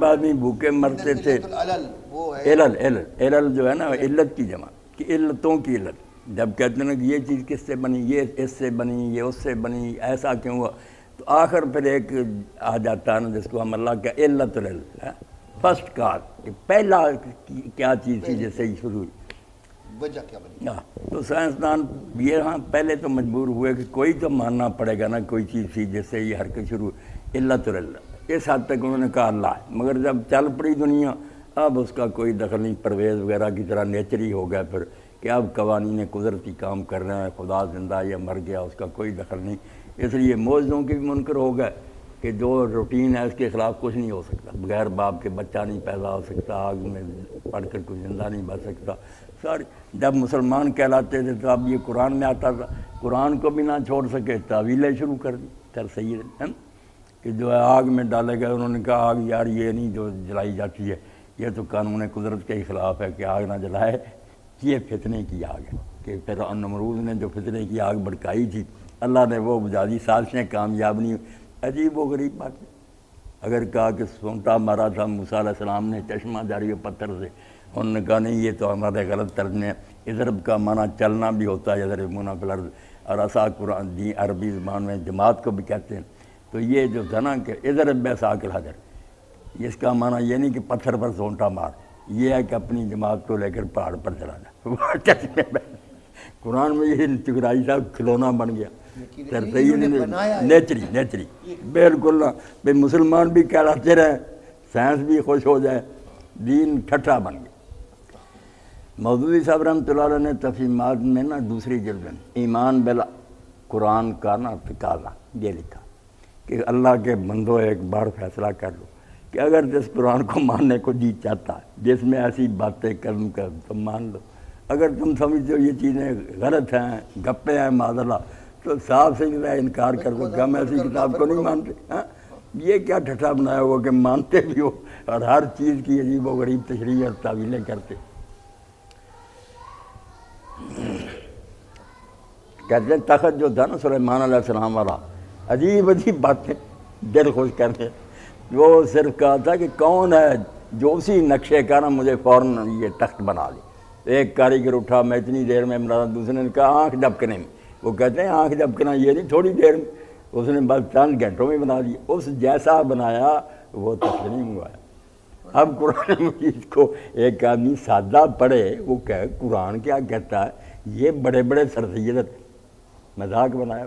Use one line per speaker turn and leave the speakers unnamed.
آدمی بھوکے مرتے تھے. علل جو ہے نا علت کی جمع کہ علتوں کی علت. جب کہتے ہیں نا کہ یہ چیز کس سے بنی، یہ اس سے بنی، یہ اس سے بنی، ایسا کیوں ہوا، تو آخر پھر ایک آ جاتا ہے نا جس کو ہم اللہ کا علت العلل ہے، فرسٹ کار کہ پہلا کیا چیز تھی جس سے یہ شروع ہوئی،
وجہ کیا بنی.
تو سائنسدان یہ ہاں پہلے تو مجبور ہوئے کہ کوئی تو ماننا پڑے گا نا کوئی چیز تھی جس سے یہ حرکت شروع ہوئی، علت العلل. اس حد تک انہوں نے کہا اللہ ہے، مگر جب چل پڑی دنیا اب اس کا کوئی دخل نہیں. پرویز وغیرہ کی طرح نیچری ہو گیا پھر کہ اب قوانین قدرتی کام کر رہے ہیں، خدا زندہ یا مر گیا اس کا کوئی دخل نہیں. اس لیے معجزوں کے بھی منکر ہو گئے کہ جو روٹین ہے اس کے خلاف کچھ نہیں ہو سکتا. بغیر باپ کے بچہ نہیں پیدا ہو سکتا، آگ میں پڑھ کر کوئی زندہ نہیں بچ سکتا. ساری جب مسلمان کہلاتے تھے تو اب یہ قرآن میں آتا تھا، قرآن کو بھی نہ چھوڑ سکے، تعویلیں شروع کر دی. سر سید ہے کہ جو ہے آگ میں ڈالے گئے، انہوں نے کہا آگ یار یہ نہیں جو جلائی جاتی ہے، یہ تو قانون قدرت کے ہی خلاف ہے کہ آگ نہ جلائے، یہ فتنے کی آگ ہے. کہ پھر نمرود نے جو فتنے کی آگ بھڑکائی تھی اللہ نے وہ بجھا دی، سازشیں کامیاب نہیں. عجیب و غریب بات ہے. اگر کہا کہ سونٹا مارا تھا موسیٰ علیہ السلام نے چشمہ جاری پتھر سے، انہوں نے کہا نہیں یہ تو ہمارے غلط ترجمے. اضرب کا معنی چلنا بھی ہوتا ہے، یضربون فی الارض، اور عصا قرآن دی عربی زبان میں جماعت کو بھی کہتے ہیں. تو یہ جو تھا نا کہ اضرب بعصاک الحجر، اس کا معنی یہ نہیں کہ پتھر پر سونٹا مار، یہ ہے کہ اپنی جماعت کو لے کر پہاڑ پر چلا جا. قرآن میں یہ ٹکرائی صاحب کھلونا بن گیا. نیچری بالکل نہ بھائی مسلمان بھی کہلاتے رہے، سائنس بھی خوش ہو جائے، دین ٹھٹھا بن گیا. مودودی صاحب رحمۃ اللہ علیہ نے تفہیمات میں نا دوسری جلد میں ایمان بلا قرآن کا نا تقاضا یہ لکھا کہ اللہ کے بندو ایک بار فیصلہ کر لو کہ اگر جس قرآن کو ماننے کو جی چاہتا ہے، جس میں ایسی باتیں کروں کر تم مان لو. اگر تم سمجھتے ہو یہ چیزیں غلط ہیں، گپے ہیں معاذ اللہ، تو صاف سے انکار کر دو کہ ہم ایسی کتاب کو نہیں مانتے. یہ کیا ٹھٹھا بنایا ہوا کہ مانتے بھی ہو اور ہر چیز کی عجیب و غریب تشریح اور تعویلیں کرتے. کہتے ہیں تخت جو تھا نا سلیمان علیہ السلام والا، عجیب باتیں دل خوش کرتے. وہ صرف کہا تھا کہ کون ہے جو اسی نقشے کا نا مجھے فوراً یہ تخت بنا لے. ایک کاریگر اٹھا میں اتنی دیر میں بنا، دوسرے نے کہا آنکھ جھپکنے میں. وہ کہتے ہیں آنکھ جھپکنا یہ نہیں تھوڑی دیر میں، اس نے بس چند گھنٹوں میں بنا دیا. اس جیسا بنایا وہ تخت نہیں ہوا ہے. اب قرآن مجید کو ایک آدمی سادہ پڑھے، وہ کہے قرآن کیا کہتا ہے، یہ بڑے بڑے سر سید مذاق بنایا.